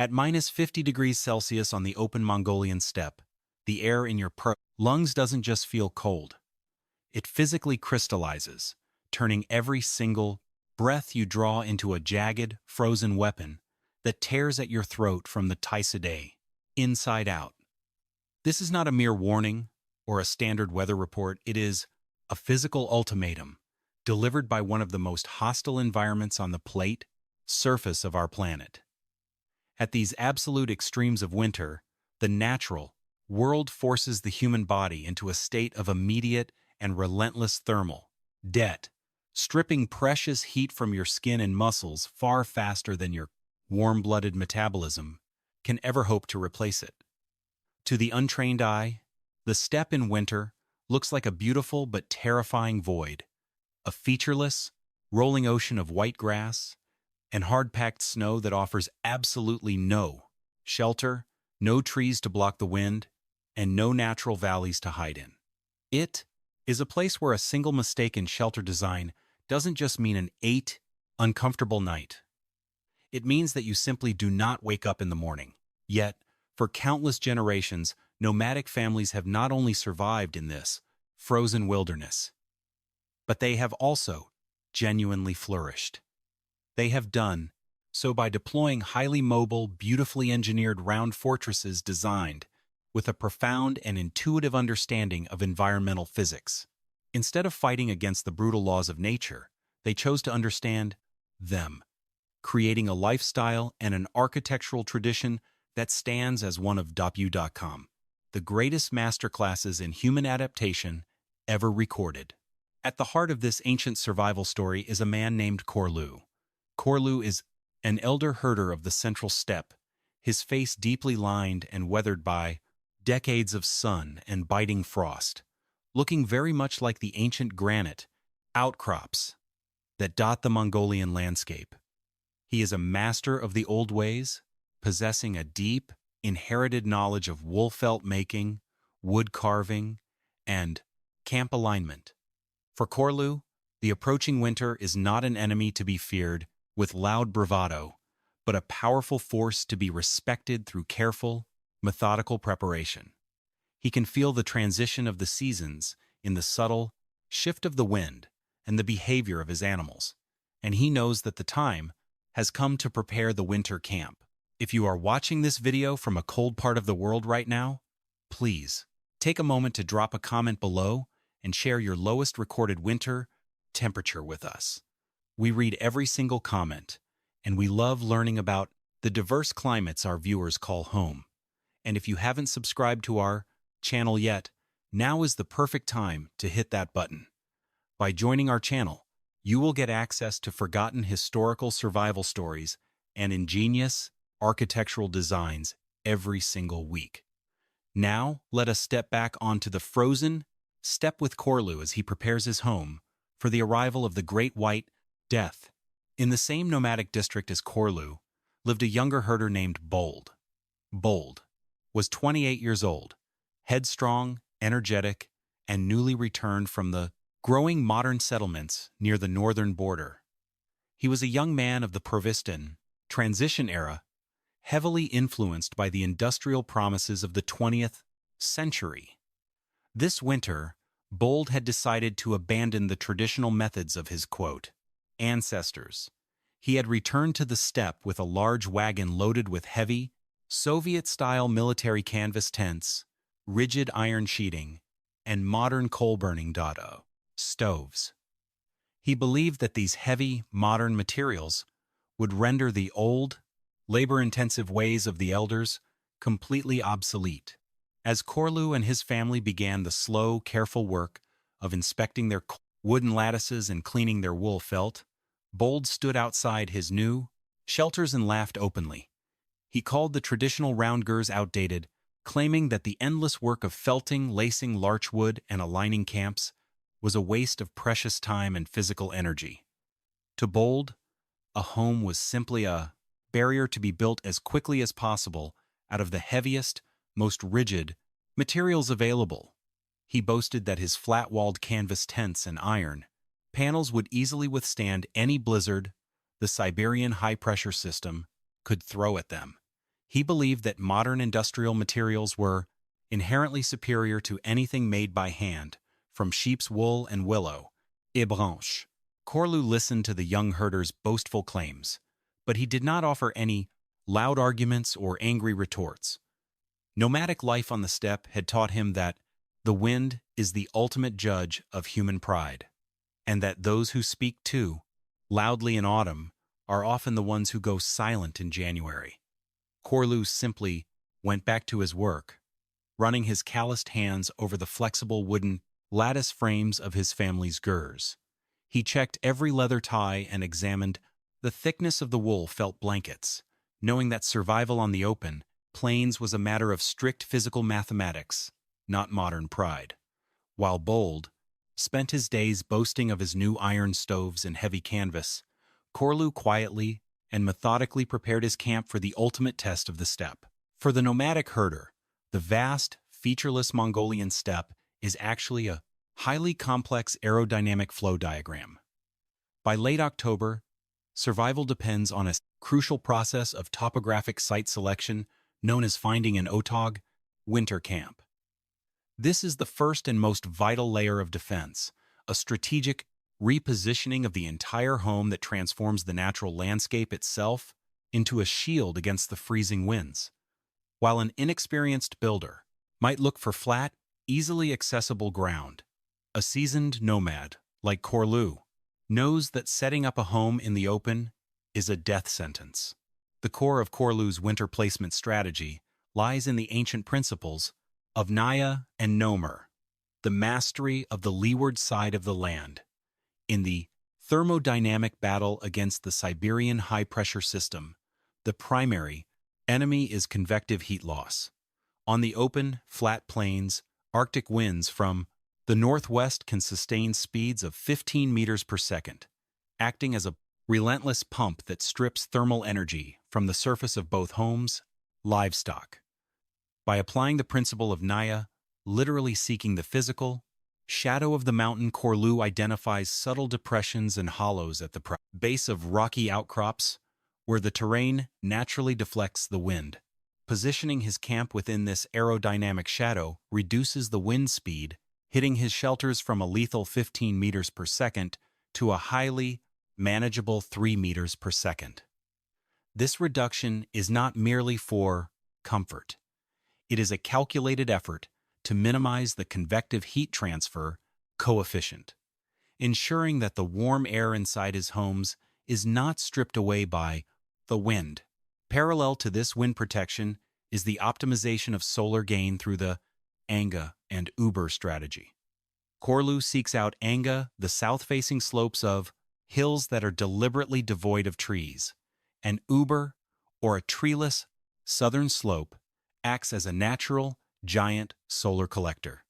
At minus 50 degrees Celsius on the open Mongolian steppe, the air in your lungs doesn't just feel cold. It physically crystallizes, turning every single breath you draw into a jagged, frozen weapon that tears at your throat from the Taisade, inside out. This is not a mere warning or a standard weather report. It is a physical ultimatum delivered by one of the most hostile environments on the surface of our planet. At these absolute extremes of winter, the natural world forces the human body into a state of immediate and relentless thermal debt, stripping precious heat from your skin and muscles far faster than your warm-blooded metabolism can ever hope to replace it. To the untrained eye, the steppe in winter looks like a beautiful but terrifying void, a featureless, rolling ocean of white grass and hard-packed snow that offers absolutely no shelter, no trees to block the wind, and no natural valleys to hide in. It is a place where a single mistake in shelter design doesn't just mean an uncomfortable night. It means that you simply do not wake up in the morning. Yet, for countless generations, nomadic families have not only survived in this frozen wilderness, but they have also genuinely flourished. They have done so by deploying highly mobile, beautifully engineered round fortresses designed with a profound and intuitive understanding of environmental physics. Instead of fighting against the brutal laws of nature, they chose to understand them, creating a lifestyle and an architectural tradition that stands as one of .com, the greatest masterclasses in human adaptation ever recorded. At the heart of this ancient survival story is a man named Khorloo. Khorloo is an elder herder of the central steppe, his face deeply lined and weathered by decades of sun and biting frost, looking very much like the ancient granite outcrops that dot the Mongolian landscape. He is a master of the old ways, possessing a deep, inherited knowledge of wool felt making, wood carving, and camp alignment. For Khorloo, the approaching winter is not an enemy to be feared with loud bravado, but a powerful force to be respected through careful, methodical preparation. He can feel the transition of the seasons in the subtle shift of the wind and the behavior of his animals, and he knows that the time has come to prepare the winter camp. If you are watching this video from a cold part of the world right now, please take a moment to drop a comment below and share your lowest recorded winter temperature with us. We read every single comment, and we love learning about the diverse climates our viewers call home. And if you haven't subscribed to our channel yet, now is the perfect time to hit that button. By joining our channel, you will get access to forgotten historical survival stories and ingenious architectural designs every single week. Now, let us step back onto the frozen steppe with Khorloo as he prepares his home for the arrival of the Great White Death. In the same nomadic district as Khorloo lived a younger herder named Bold. Bold was 28 years old, headstrong, energetic, and newly returned from the growing modern settlements near the northern border. He was a young man of the Provistan transition era, heavily influenced by the industrial promises of the 20th century. This winter, Bold had decided to abandon the traditional methods of his, quote, ancestors. He had returned to the steppe with a large wagon loaded with heavy, Soviet-style military canvas tents, rigid iron sheeting, and modern coal-burning stoves. He believed that these heavy, modern materials would render the old, labor-intensive ways of the elders completely obsolete. As Khorloo and his family began the slow, careful work of inspecting their wooden lattices and cleaning their wool felt, Bold stood outside his new shelters and laughed openly. He called the traditional round gers outdated, claiming that the endless work of felting, lacing larch wood, and aligning camps was a waste of precious time and physical energy. To Bold, a home was simply a barrier to be built as quickly as possible out of the heaviest, most rigid materials available. He boasted that his flat-walled canvas tents and iron panels would easily withstand any blizzard the Siberian high-pressure system could throw at them. He believed that modern industrial materials were inherently superior to anything made by hand, from sheep's wool and willow, branche. Khorloo listened to the young herder's boastful claims, but he did not offer any loud arguments or angry retorts. Nomadic life on the steppe had taught him that the wind is the ultimate judge of human pride, and that those who speak too loudly in autumn are often the ones who go silent in January. Khorloo simply went back to his work, running his calloused hands over the flexible wooden lattice frames of his family's gers. He checked every leather tie and examined the thickness of the wool felt blankets, knowing that survival on the open plains was a matter of strict physical mathematics, not modern pride. While Bold spent his days boasting of his new iron stoves and heavy canvas, Khorloo quietly and methodically prepared his camp for the ultimate test of the steppe. For the nomadic herder, the vast, featureless Mongolian steppe is actually a highly complex aerodynamic flow diagram. By late October, survival depends on a crucial process of topographic site selection known as finding an otog, winter camp. This is the first and most vital layer of defense, a strategic repositioning of the entire home that transforms the natural landscape itself into a shield against the freezing winds. While an inexperienced builder might look for flat, easily accessible ground, a seasoned nomad, like Khorloo, knows that setting up a home in the open is a death sentence. The core of Khorloo's winter placement strategy lies in the ancient principles of Naya and Nomer, the mastery of the leeward side of the land. In the thermodynamic battle against the Siberian high-pressure system, the primary enemy is convective heat loss. On the open, flat plains, Arctic winds from the northwest can sustain speeds of 15 meters per second, acting as a relentless pump that strips thermal energy from the surface of both homes, livestock. By applying the principle of Naya, literally seeking the physical shadow of the mountain, Khorloo identifies subtle depressions and hollows at the base of rocky outcrops where the terrain naturally deflects the wind. Positioning his camp within this aerodynamic shadow reduces the wind speed, hitting his shelters from a lethal 15 meters per second to a highly manageable 3 meters per second. This reduction is not merely for comfort. It is a calculated effort to minimize the convective heat transfer coefficient, ensuring that the warm air inside his homes is not stripped away by the wind. Parallel to this wind protection is the optimization of solar gain through the Anga and Uber strategy. Khorloo seeks out Anga, the south-facing slopes of hills that are deliberately devoid of trees, and Uber, or a treeless southern slope, acts as a natural, giant solar collector.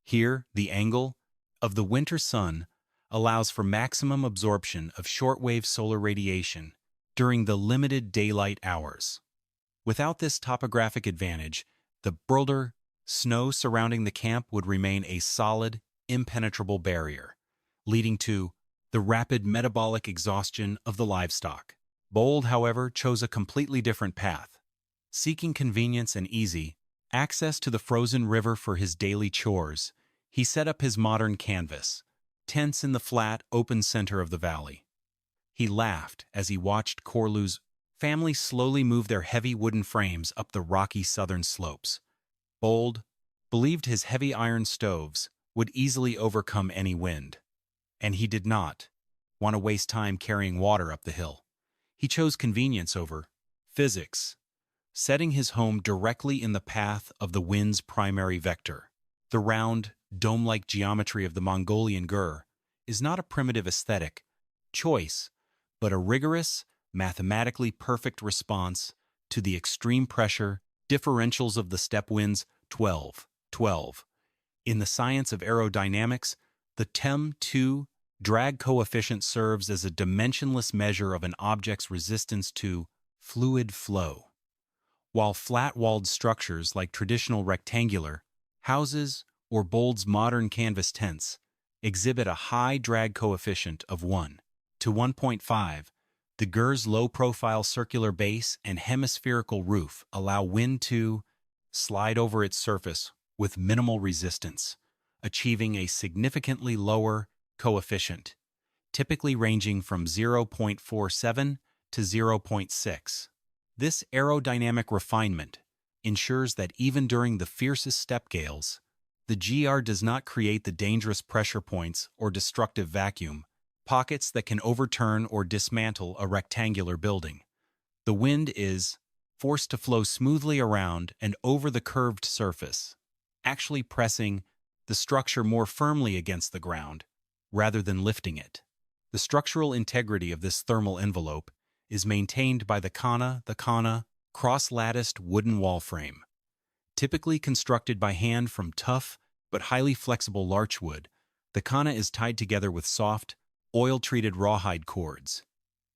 Here, the angle of the winter sun allows for maximum absorption of shortwave solar radiation during the limited daylight hours. Without this topographic advantage, the boulder snow surrounding the camp would remain a solid, impenetrable barrier, leading to the rapid metabolic exhaustion of the livestock. Bold, however, chose a completely different path. Seeking convenience and easy access to the frozen river for his daily chores, he set up his modern canvas, tents in the flat, open center of the valley. He laughed as he watched Khorloo's family slowly move their heavy wooden frames up the rocky southern slopes. Bold believed his heavy iron stoves would easily overcome any wind, and he did not want to waste time carrying water up the hill. He chose convenience over physics, setting his home directly in the path of the wind's primary vector. The round, dome-like geometry of the Mongolian ger is not a primitive aesthetic choice, but a rigorous, mathematically perfect response to the extreme pressure differentials of the steppe winds 12. In the science of aerodynamics, the TEM2 drag coefficient serves as a dimensionless measure of an object's resistance to fluid flow. While flat-walled structures like traditional rectangular houses or Bold's modern canvas tents exhibit a high drag coefficient of 1 to 1.5, The gers' low-profile circular base and hemispherical roof allow wind to slide over its surface with minimal resistance, achieving a significantly lower coefficient, typically ranging from 0.47 to zero point 0.6. This aerodynamic refinement ensures that even during the fiercest steppe gales, the GR does not create the dangerous pressure points or destructive vacuum pockets that can overturn or dismantle a rectangular building. The wind is forced to flow smoothly around and over the curved surface, actually pressing the structure more firmly against the ground rather than lifting it. The structural integrity of this thermal envelope is maintained by the khana cross-latticed wooden wall frame. Typically constructed by hand from tough but highly flexible larchwood, the khana is tied together with soft, oil-treated rawhide cords,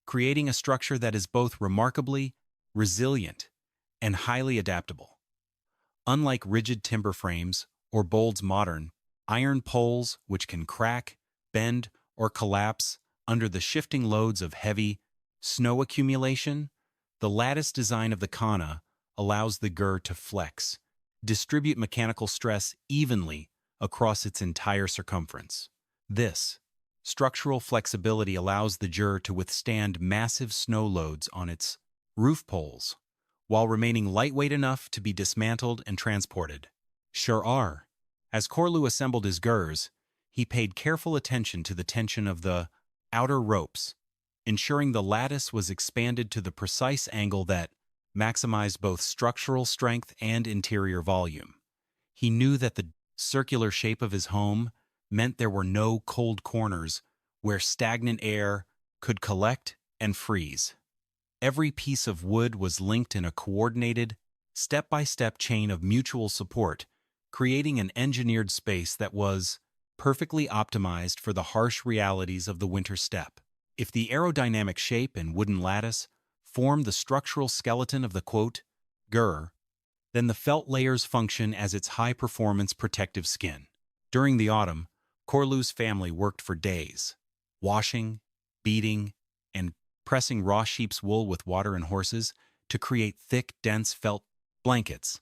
creating a structure that is both remarkably resilient and highly adaptable. Unlike rigid timber frames or Bold's modern iron poles, which can crack, bend, or collapse under the shifting loads of heavy snow accumulation, the lattice design of the khana allows the ger to flex, distribute mechanical stress evenly across its entire circumference. This structural flexibility allows the ger to withstand massive snow loads on its roof poles, while remaining lightweight enough to be dismantled and transported. As Khorloo assembled his gers, he paid careful attention to the tension of the outer ropes, ensuring the lattice was expanded to the precise angle that maximized both structural strength and interior volume. He knew that the circular shape of his home meant there were no cold corners where stagnant air could collect and freeze. Every piece of wood was linked in a coordinated, step-by-step chain of mutual support, creating an engineered space that was perfectly optimized for the harsh realities of the winter steppe. If the aerodynamic shape and wooden lattice form the structural skeleton of the ger, then the felt layers function as its high-performance protective skin. During the autumn, Khorloo's family worked for days, washing, beating, and pressing raw sheep's wool with water and horses to create thick, dense felt blankets.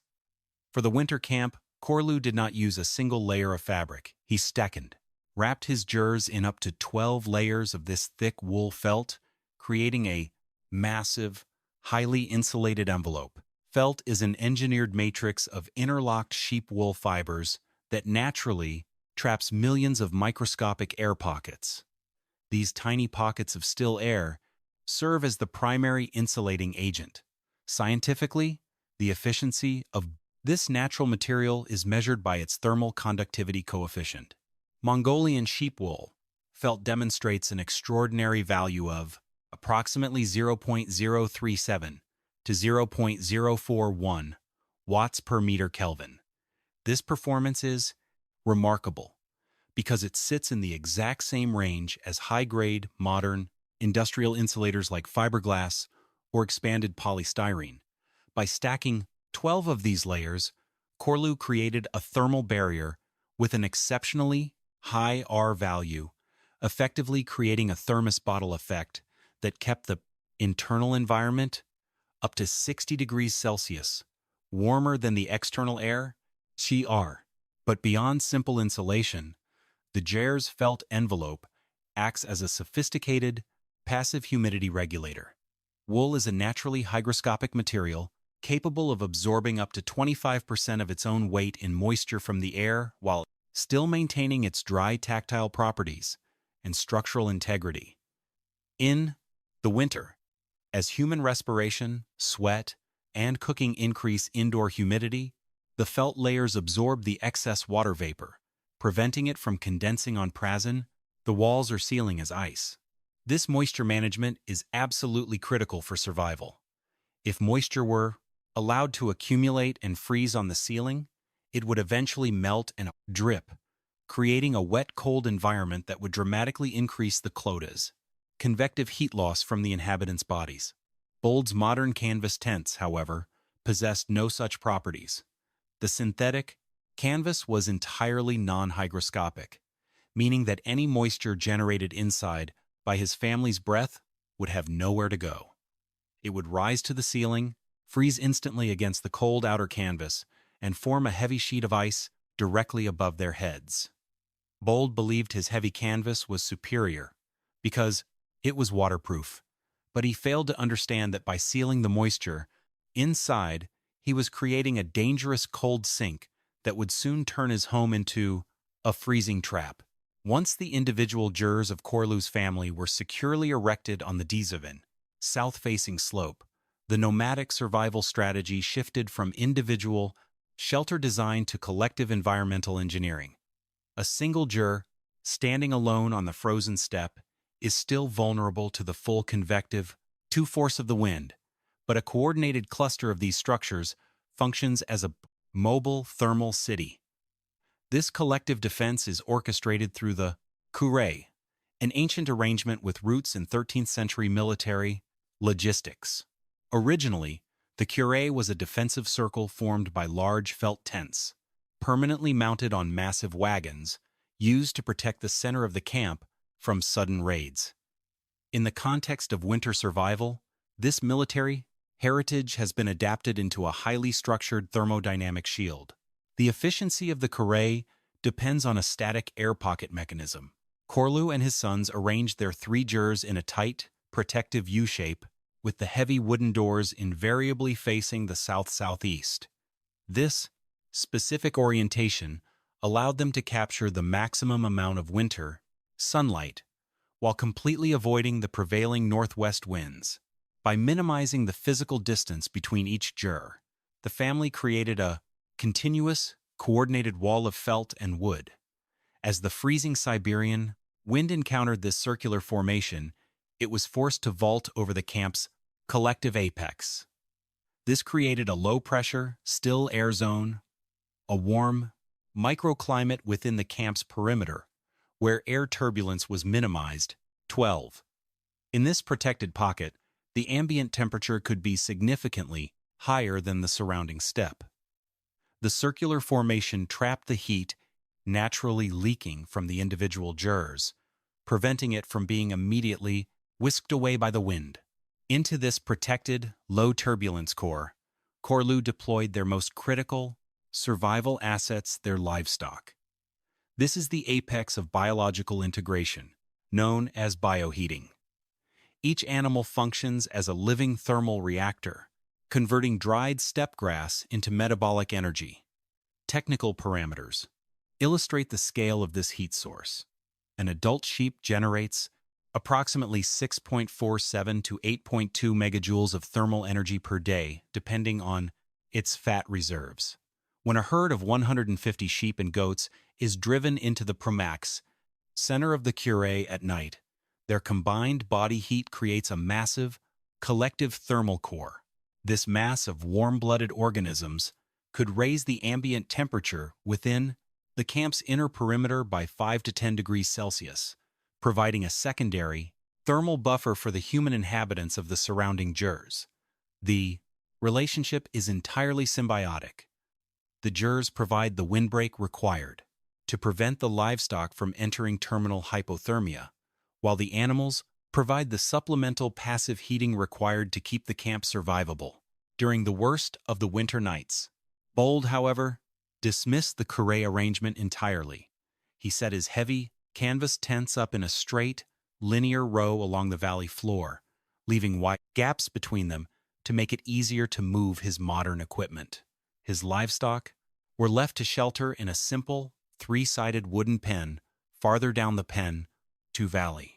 For the winter camp, Khorloo did not use a single layer of fabric. He wrapped his gers in up to 12 layers of this thick wool felt, creating a massive, highly insulated envelope. Felt is an engineered matrix of interlocked sheep wool fibers that naturally traps millions of microscopic air pockets. These tiny pockets of still air serve as the primary insulating agent. Scientifically, the efficiency of this natural material is measured by its thermal conductivity coefficient. Mongolian sheep wool felt demonstrates an extraordinary value of approximately 0.037 to 0.041 watts per meter Kelvin. This performance is remarkable because it sits in the exact same range as high-grade, modern, industrial insulators like fiberglass or expanded polystyrene. By stacking 12 of these layers, Khorloo created a thermal barrier with an exceptionally high R value, effectively creating a thermos bottle effect that kept the internal environment up to 60 degrees Celsius, warmer than the external air, gr. But beyond simple insulation, the gers felt envelope acts as a sophisticated, passive humidity regulator. Wool is a naturally hygroscopic material capable of absorbing up to 25% of its own weight in moisture from the air while still maintaining its dry tactile properties and structural integrity. In the winter, as human respiration, sweat, and cooking increase indoor humidity, the felt layers absorb the excess water vapor, preventing it from condensing on prasen, the walls or ceiling as ice. This moisture management is absolutely critical for survival. If moisture were allowed to accumulate and freeze on the ceiling, it would eventually melt and drip, creating a wet-cold environment that would dramatically increase the clotas, convective heat loss from the inhabitants' bodies. Bold's modern canvas tents, however, possessed no such properties. The synthetic canvas was entirely non-hygroscopic, meaning that any moisture generated inside by his family's breath would have nowhere to go. It would rise to the ceiling, freeze instantly against the cold outer canvas, and form a heavy sheet of ice directly above their heads. Bold believed his heavy canvas was superior because it was waterproof, but he failed to understand that by sealing the moisture inside, he was creating a dangerous cold sink that would soon turn his home into a freezing trap. Once the individual gers of Khorloo's family were securely erected on the Dzivin, south-facing slope, the nomadic survival strategy shifted from individual shelter design to collective environmental engineering. A single ger, standing alone on the frozen steppe, is still vulnerable to the full convective force of the wind, but a coordinated cluster of these structures functions as a mobile thermal city. This collective defense is orchestrated through the Khorloo, an ancient arrangement with roots in 13th century military logistics. Originally, the Khorloo was a defensive circle formed by large felt tents, permanently mounted on massive wagons, used to protect the center of the camp from sudden raids. In the context of winter survival, this military heritage has been adapted into a highly structured thermodynamic shield. The efficiency of the Khorloo depends on a static air pocket mechanism. Khorloo and his sons arranged their 3 gers in a tight, protective U-shape, with the heavy wooden doors invariably facing the south-southeast. This specific orientation allowed them to capture the maximum amount of winter sunlight while completely avoiding the prevailing northwest winds. By minimizing the physical distance between each ger, the family created a continuous, coordinated wall of felt and wood. As the freezing Siberian wind encountered this circular formation, it was forced to vault over the camp's collective apex. This created a low-pressure, still air zone, a warm microclimate within the camp's perimeter, where air turbulence was minimized. 12. In this protected pocket, the ambient temperature could be significantly higher than the surrounding steppe. The circular formation trapped the heat naturally leaking from the individual gers, preventing it from being immediately whisked away by the wind. Into this protected, low-turbulence core, Khorloo deployed their most critical survival assets, their livestock. This is the apex of biological integration, known as bioheating. Each animal functions as a living thermal reactor, converting dried steppe grass into metabolic energy. Technical parameters illustrate the scale of this heat source. An adult sheep generates approximately 6.47 to 8.2 megajoules of thermal energy per day, depending on its fat reserves. When a herd of 150 sheep and goats is driven into the Promax center of the Khorloo at night, their combined body heat creates a massive, collective thermal core. This mass of warm-blooded organisms could raise the ambient temperature within the camp's inner perimeter by 5 to 10 degrees Celsius, providing a secondary thermal buffer for the human inhabitants of the surrounding gers. The relationship is entirely symbiotic. The gers provide the windbreak required to prevent the livestock from entering terminal hypothermia, while the animals provide the supplemental passive heating required to keep the camp survivable during the worst of the winter nights. Bold, however, dismissed the Khorloo arrangement entirely. He set his heavy canvas tents up in a straight, linear row along the valley floor, leaving wide gaps between them to make it easier to move his modern equipment. His livestock were left to shelter in a simple, 3-sided wooden pen farther down the pen to valley.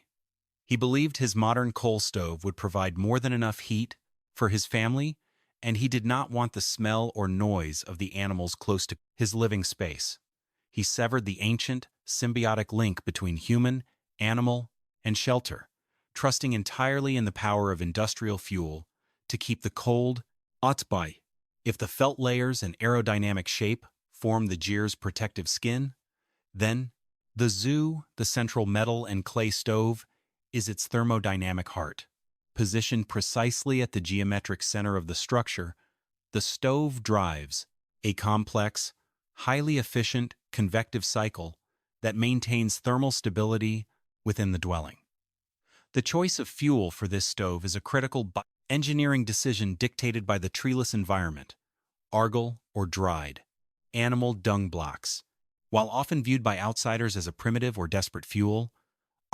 He believed his modern coal stove would provide more than enough heat for his family, and he did not want the smell or noise of the animals close to his living space. He severed the ancient, symbiotic link between human, animal, and shelter, trusting entirely in the power of industrial fuel to keep the cold hot by. If the felt layers and aerodynamic shape form the ger's protective skin, then the zoo, the central metal and clay stove, is its thermodynamic heart. Positioned precisely at the geometric center of the structure, the stove drives a complex, highly efficient convective cycle that maintains thermal stability within the dwelling. The choice of fuel for this stove is a critical engineering decision dictated by the treeless environment, argil or dried, animal dung blocks. While often viewed by outsiders as a primitive or desperate fuel,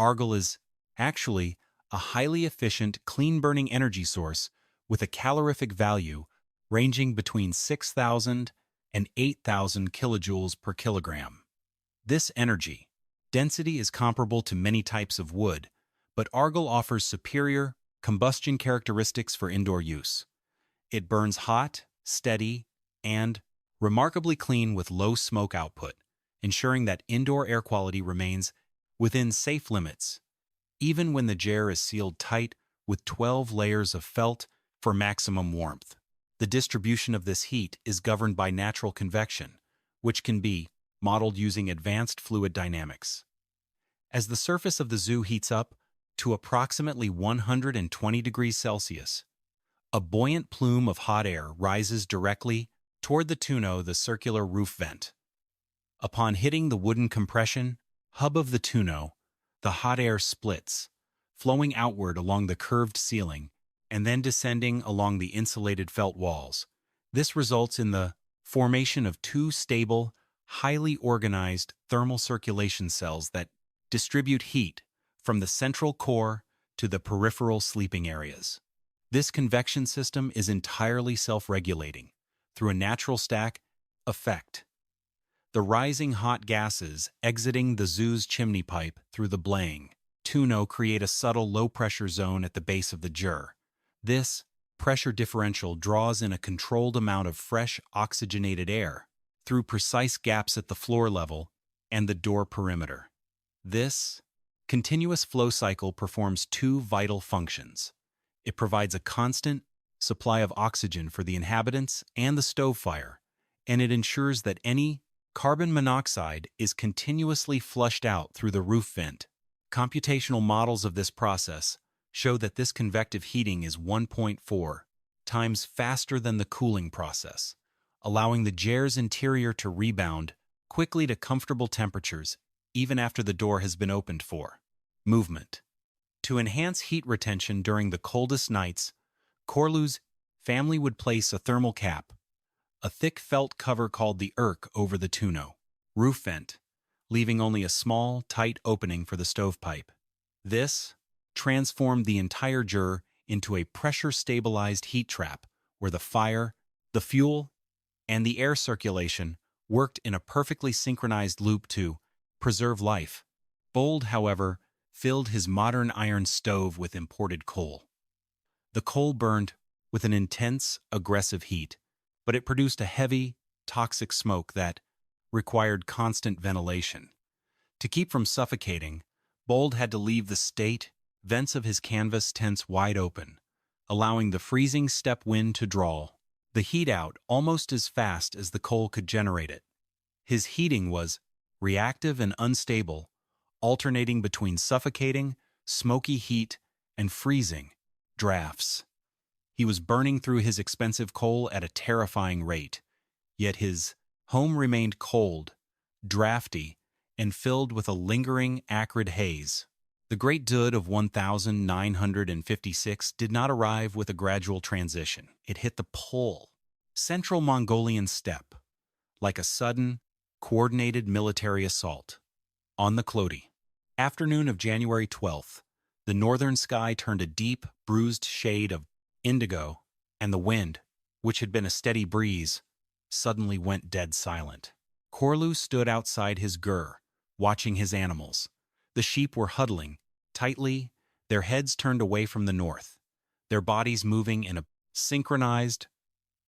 argil is actually a highly efficient, clean-burning energy source with a calorific value ranging between 6,000 and 8,000 kilojoules per kilogram. This energy density is comparable to many types of wood, but argil offers superior combustion characteristics for indoor use. It burns hot, steady, and remarkably clean with low smoke output, ensuring that indoor air quality remains within safe limits, even when the ger is sealed tight with 12 layers of felt for maximum warmth. The distribution of this heat is governed by natural convection, which can be modeled using advanced fluid dynamics. As the surface of the zoo heats up to approximately 120 degrees Celsius, a buoyant plume of hot air rises directly toward the tonneau, the circular roof vent. Upon hitting the wooden compression hub of the tonneau, the hot air splits, flowing outward along the curved ceiling and then descending along the insulated felt walls. This results in the formation of two stable, highly organized thermal circulation cells that distribute heat from the central core to the peripheral sleeping areas. This convection system is entirely self-regulating through a natural stack effect. The rising hot gases exiting the zoo's chimney pipe through the blaying tonneau create a subtle low-pressure zone at the base of the ger. This pressure differential draws in a controlled amount of fresh oxygenated air through precise gaps at the floor level and the door perimeter. This continuous flow cycle performs two vital functions. It provides a constant supply of oxygen for the inhabitants and the stove fire, and it ensures that any carbon monoxide is continuously flushed out through the roof vent. Computational models of this process show that this convective heating is 1.4 times faster than the cooling process, allowing the ger's interior to rebound quickly to comfortable temperatures even after the door has been opened for movement. To enhance heat retention during the coldest nights, Khorloo's family would place a thermal cap, a thick felt cover called the circ, over the tonneau roof vent, leaving only a small, tight opening for the stovepipe. This transformed the entire ger into a pressure-stabilized heat trap where the fire, the fuel, and the air circulation worked in a perfectly synchronized loop to preserve life. Bold, however, filled his modern iron stove with imported coal. The coal burned with an intense, aggressive heat, but it produced a heavy, toxic smoke that required constant ventilation. To keep from suffocating, Bold had to leave the state vents of his canvas tents wide open, allowing the freezing steppe wind to draw the heat out almost as fast as the coal could generate it. His heating was reactive and unstable, alternating between suffocating, smoky heat and freezing drafts. He was burning through his expensive coal at a terrifying rate, yet his home remained cold, drafty, and filled with a lingering, acrid haze. The Great Dud of 1956 did not arrive with a gradual transition. It hit the pole, central Mongolian steppe, like a sudden, coordinated military assault. On the Khorloo afternoon of January 12th, the northern sky turned a deep, bruised shade of indigo, and the wind, which had been a steady breeze, suddenly went dead silent. Khorloo stood outside his ger, watching his animals. The sheep were huddling tightly, their heads turned away from the north, their bodies moving in a synchronized,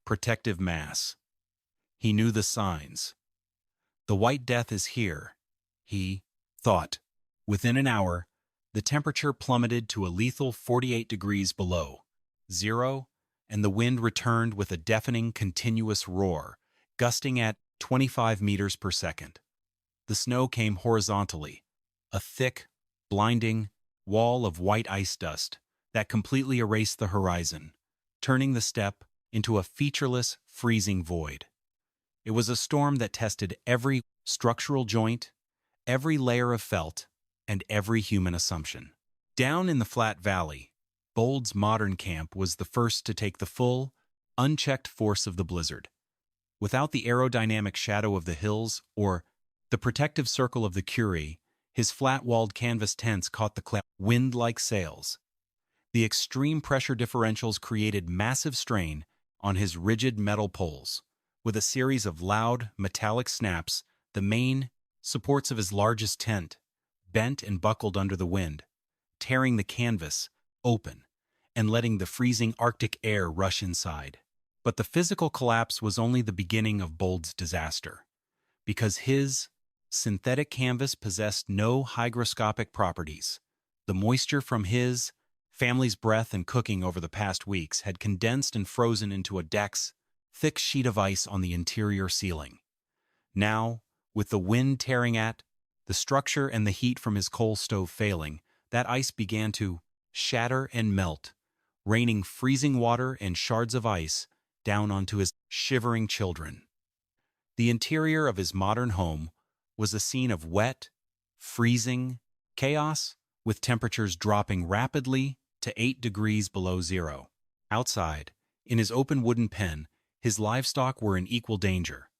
protective mass. He knew the signs. The White Death is here, he thought. Within an hour, the temperature plummeted to a lethal 48 degrees below zero, and the wind returned with a deafening, continuous roar, gusting at 25 meters per second. The snow came horizontally, a thick, blinding wall of white ice dust that completely erased the horizon, turning the steppe into a featureless, freezing void. It was a storm that tested every structural joint, every layer of felt, and every human assumption. Down in the flat valley, Bold's modern camp was the first to take the full, unchecked force of the blizzard. Without the aerodynamic shadow of the hills or the protective circle of the Curie, his flat-walled canvas tents caught the wind like sails. The extreme pressure differentials created massive strain on his rigid metal poles. With a series of loud, metallic snaps, the main supports of his largest tent bent and buckled under the wind, tearing the canvas open and letting the freezing Arctic air rush inside. But the physical collapse was only the beginning of Bold's disaster, because his synthetic canvas possessed no hygroscopic properties. The moisture from his family's breath and cooking over the past weeks had condensed and frozen into a thick sheet of ice on the interior ceiling. Now, with the wind tearing at the structure and the heat from his coal stove failing, that ice began to shatter and melt, raining freezing water and shards of ice down onto his shivering children. The interior of his modern home was a scene of wet, freezing chaos, with temperatures dropping rapidly to 8 degrees below zero. Outside, in his open wooden pen, his livestock were in equal danger.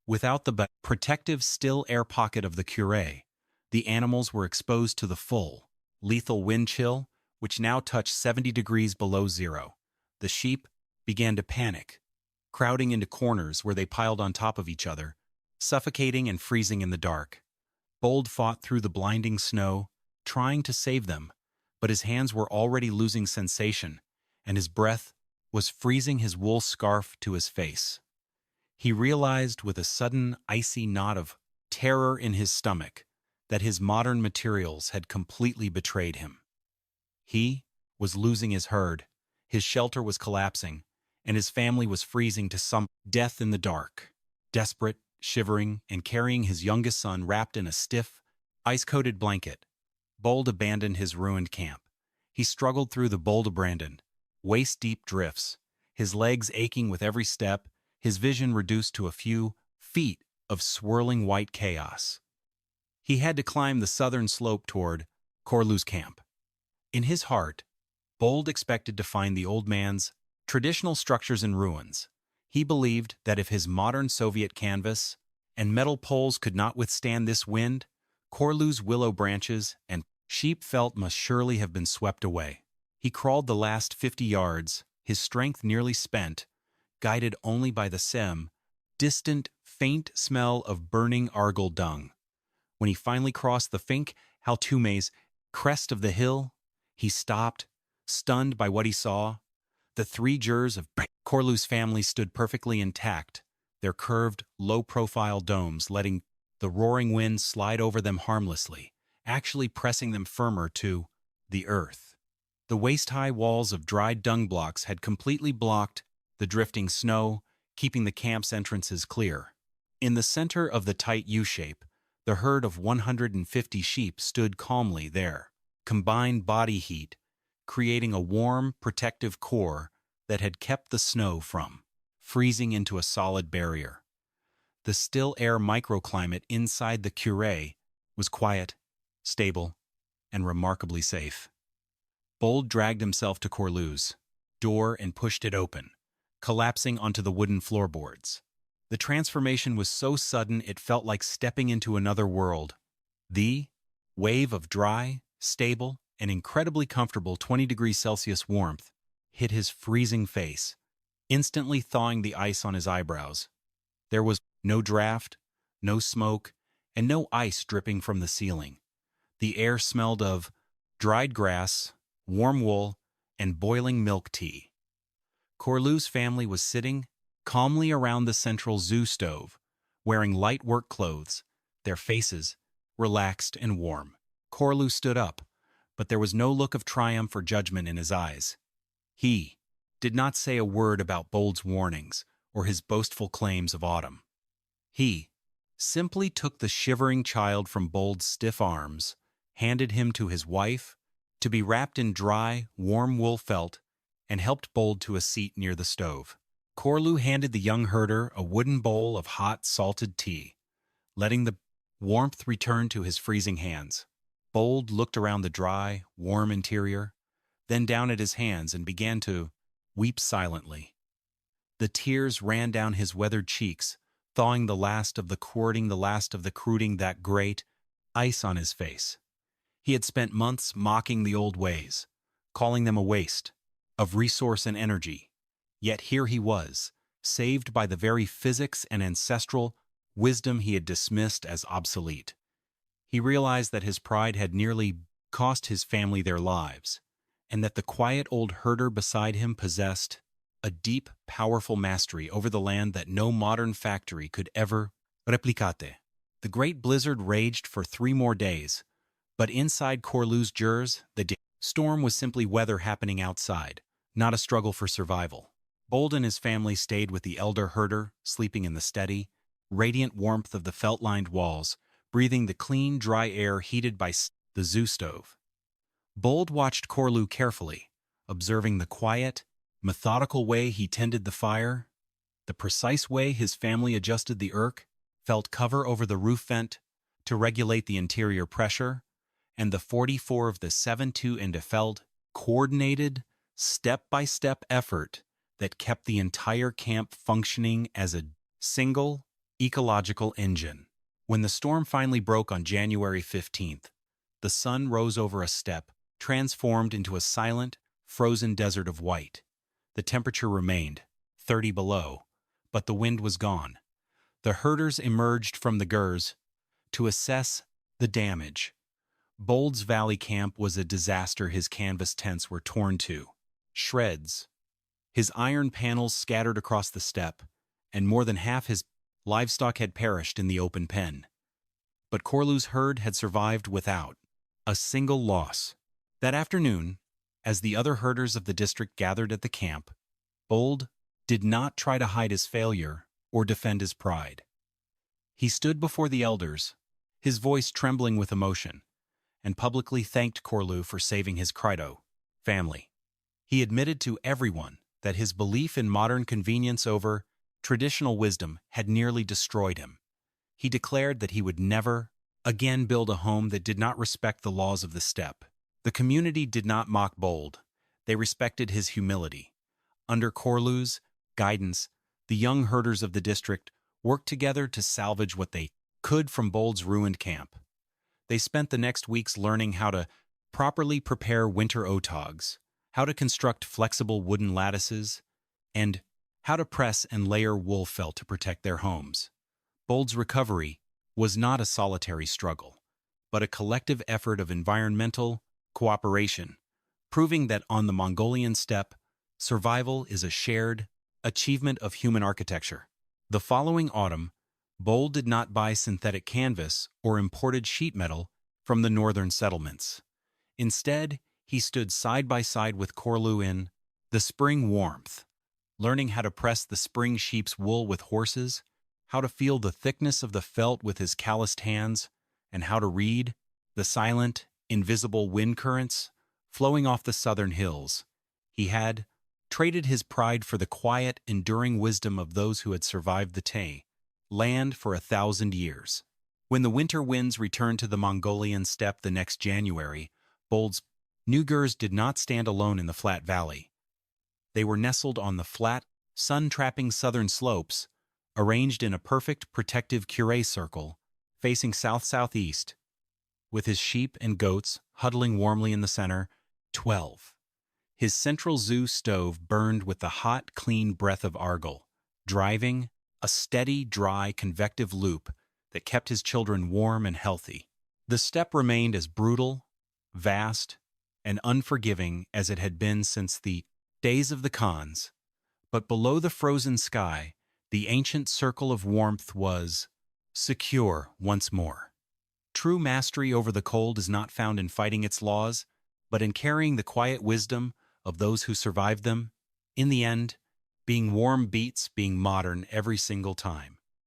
Without the protective still air pocket of the Curie, the animals were exposed to the full, lethal wind chill, which now touched 70 degrees below zero. The sheep began to panic, crowding into corners where they piled on top of each other, suffocating and freezing in the dark. Bold fought through the blinding snow, trying to save them, but his hands were already losing sensation, and his breath was freezing his wool scarf to his face. He realized with a sudden icy knot of terror in his stomach that his modern materials had completely betrayed him. He was losing his herd, his shelter was collapsing, and his family was freezing to some death in the dark. Desperate, shivering, and carrying his youngest son wrapped in a stiff, ice-coated blanket, Bold abandoned his ruined camp. He struggled through the Bold-abandoned, waist-deep drifts, his legs aching with every step, his vision reduced to a few feet of swirling white chaos. He had to climb the southern slope toward Khorloo's camp. In his heart, Bold expected to find the old man's traditional structures in ruins. He believed that if his modern Soviet canvas and metal poles could not withstand this wind, Khorloo's willow branches and sheep felt must surely have been swept away. He crawled the last 50 yards, his strength nearly spent, guided only by the distant, faint smell of burning argol dung. When he finally crossed the Fink Haltume's crest of the hill, he stopped, stunned by what he saw. The 3 gers of Khorloo's family stood perfectly intact, their curved, low-profile domes letting the roaring wind slide over them harmlessly, actually pressing them firmer to the earth. The waist-high walls of dried dung blocks had completely blocked the drifting snow, keeping the camp's entrances clear. In the center of the tight U-shape, the herd of 150 sheep stood calmly there, combined body heat, creating a warm, protective core that had kept the snow from freezing into a solid barrier. The still air microclimate inside the Curie was quiet, stable, and remarkably safe. Bold dragged himself to Khorloo's door and pushed it open, collapsing onto the wooden floorboards. The transformation was so sudden it felt like stepping into another world. The wave of dry, stable, and incredibly comfortable 20 degrees Celsius warmth hit his freezing face, instantly thawing the ice on his eyebrows. There was no draft, no smoke, and no ice dripping from the ceiling. The air smelled of dried grass, warm wool, and boiling milk tea. Khorloo's family was sitting calmly around the central zoo stove, wearing light work clothes, their faces relaxed and warm. Khorloo stood up, but there was no look of triumph or judgment in his eyes. He did not say a word about Bold's warnings or his boastful claims of autumn. He simply took the shivering child from Bold's stiff arms, handed him to his wife to be wrapped in dry, warm wool felt, and helped Bold to a seat near the stove. Khorloo handed the young herder a wooden bowl of hot, salted tea, letting the warmth return to his freezing hands. Bold looked around the dry, warm interior, then down at his hands and began to weep silently. The tears ran down his weathered cheeks, thawing the last of the cording, the last of the cruding, that great ice on his face. He had spent months mocking the old ways, calling them a waste of resource and energy. Yet here he was, saved by the very physics and ancestral wisdom he had dismissed as obsolete. He realized that his pride had nearly cost his family their lives, and that the quiet old herder beside him possessed a deep, powerful mastery over the land that no modern factory could ever replicate. The great blizzard raged for 3 more days, but inside Khorloo's gers, the storm was simply weather happening outside, not a struggle for survival. Bold and his family stayed with the elder herder, sleeping in the steady, radiant warmth of the felt-lined walls, breathing the clean, dry air heated by the zoo stove. Bold watched Khorloo carefully, observing the quiet, methodical way he tended the fire, the precise way his family adjusted the circ, felt cover over the roof vent to regulate the interior pressure, and the 44 of the 7-2 and felt coordinated, step-by-step effort that kept the entire camp functioning as a single, ecological engine. When the storm finally broke on January 15th, the sun rose over a steppe, transformed into a silent, frozen desert of white. The temperature remained 30 below, but the wind was gone. The herders emerged from the gers to assess the damage. Bold's valley camp was a disaster. His canvas tents were torn to shreds, his iron panels scattered across the steppe, and more than half his livestock had perished in the open pen. But Khorloo's herd had survived without a single loss. That afternoon, as the other herders of the district gathered at the camp, Bold did not try to hide his failure or defend his pride. He stood before the elders, his voice trembling with emotion, and publicly thanked Khorloo for saving his family. He admitted to everyone that his belief in modern convenience over traditional wisdom had nearly destroyed him. He declared that he would never again build a home that did not respect the laws of the steppe. The community did not mock Bold. They respected his humility. Under Khorloo's guidance, the young herders of the district worked together to salvage what they could from Bold's ruined camp. They spent the next weeks learning how to properly prepare winter otogs, how to construct flexible wooden lattices, and how to press and layer wool felt to protect their homes. Bold's recovery was not a solitary struggle, but a collective effort of environmental cooperation, proving that on the Mongolian steppe, survival is a shared achievement of human architecture. The following autumn, Bold did not buy synthetic canvas or imported sheet metal from the northern settlements. Instead, he stood side by side with Khorloo in the spring warmth, learning how to press the spring sheep's wool with horses, how to feel the thickness of the felt with his calloused hands, and how to read the silent, invisible wind currents flowing off the southern hills. He had traded his pride for the quiet, enduring wisdom of those who had survived the land for 1,000 years. When the winter winds returned to the Mongolian steppe the next January, Bold's new gers did not stand alone in the flat valley. They were nestled on the flat, sun-trapping southern slopes, arranged in a perfect protective curé circle, facing south-southeast, with his sheep and goats huddling warmly in the center. 12. His central zoo stove burned with the hot, clean breath of argol, driving a steady, dry, convective loop that kept his children warm and healthy. The steppe remained as brutal, vast, and unforgiving as it had been since the days of the Khans, but below the frozen sky, the ancient circle of warmth was secure once more. True mastery over the cold is not found in fighting its laws, but in carrying the quiet wisdom of those who survived them. In the end, being warm beats being modern every single time.